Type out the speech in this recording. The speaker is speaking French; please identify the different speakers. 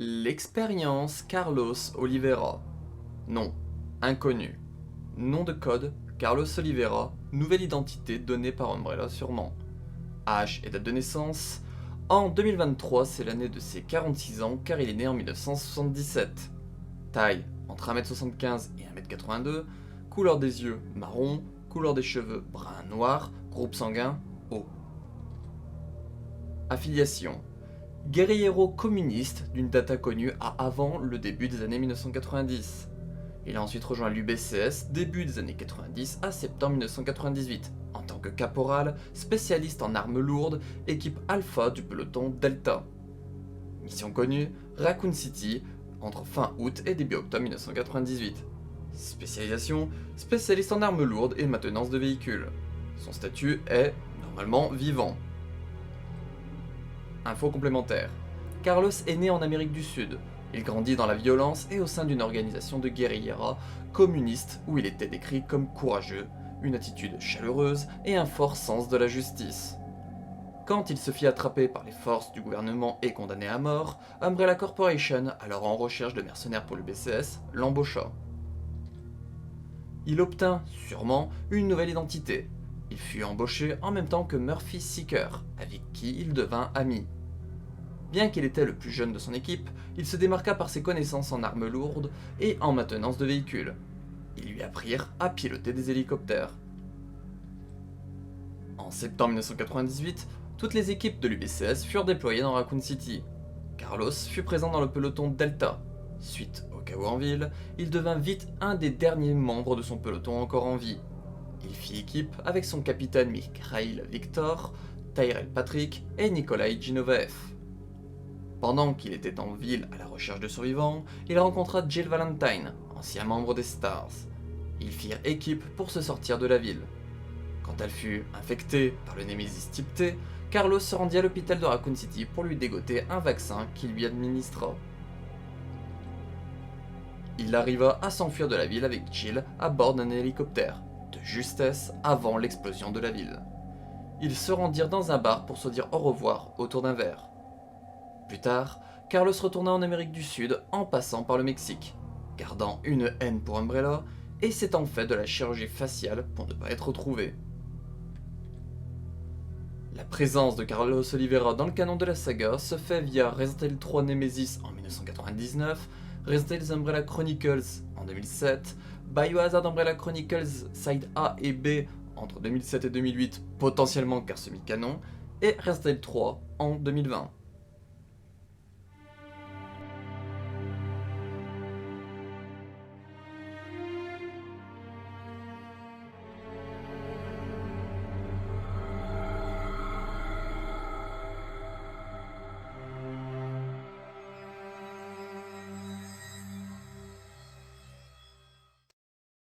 Speaker 1: L'expérience Carlos Oliveira. Nom, inconnu. Nom de code, Carlos Oliveira, nouvelle identité donnée par Umbrella sûrement. Âge et date de naissance. En 2023, c'est l'année de ses 46 ans car il est né en 1977. Taille, entre 1m75 et 1m82. Couleur des yeux, marron. Couleur des cheveux, brun-noir. Groupe sanguin, O. Affiliation. Guerriero communiste d'une date inconnue à avant le début des années 1990. Il a ensuite rejoint l'UBCS début des années 90 à septembre 1998 en tant que caporal spécialiste en armes lourdes, équipe Alpha du peloton Delta. Mission connue, Raccoon City entre fin août et début octobre 1998. Spécialisation, spécialiste en armes lourdes et maintenance de véhicules. Son statut est normalement vivant. Info complémentaire. Carlos est né en Amérique du Sud. Il grandit dans la violence et au sein d'une organisation de guérilla communiste où il était décrit comme courageux, une attitude chaleureuse et un fort sens de la justice. Quand il se fit attraper par les forces du gouvernement et condamné à mort, Umbrella Corporation, alors en recherche de mercenaires pour le BCS, l'embaucha. Il obtint, sûrement, une nouvelle identité. Il fut embauché en même temps que Murphy Seeker, avec qui il devint ami. Bien qu'il était le plus jeune de son équipe, il se démarqua par ses connaissances en armes lourdes et en maintenance de véhicules. Ils lui apprirent à piloter des hélicoptères. En septembre 1998, toutes les équipes de l'UBCS furent déployées dans Raccoon City. Carlos fut présent dans le peloton Delta. Suite au chaos en ville, il devint vite un des derniers membres de son peloton encore en vie. Il fit équipe avec son capitaine Mikhail Victor, Tyrell Patrick et Nikolai Ginovaev. Pendant qu'il était en ville à la recherche de survivants, il rencontra Jill Valentine, ancien membre des Stars. Ils firent équipe pour se sortir de la ville. Quand elle fut infectée par le Némésis type T, Carlos se rendit à l'hôpital de Raccoon City pour lui dégoter un vaccin qu'il lui administra. Il arriva à s'enfuir de la ville avec Jill à bord d'un hélicoptère, de justesse avant l'explosion de la ville. Ils se rendirent dans un bar pour se dire au revoir autour d'un verre. Plus tard, Carlos retourna en Amérique du Sud en passant par le Mexique, gardant une haine pour Umbrella et s'étant fait de la chirurgie faciale pour ne pas être retrouvé. La présence de Carlos Oliveira dans le canon de la saga se fait via Resident Evil 3 Nemesis en 1999, Resident Evil Umbrella Chronicles en 2007, Biohazard Umbrella Chronicles Side A et B entre 2007 et 2008 potentiellement car semi-canon, et Resident Evil 3 en 2020.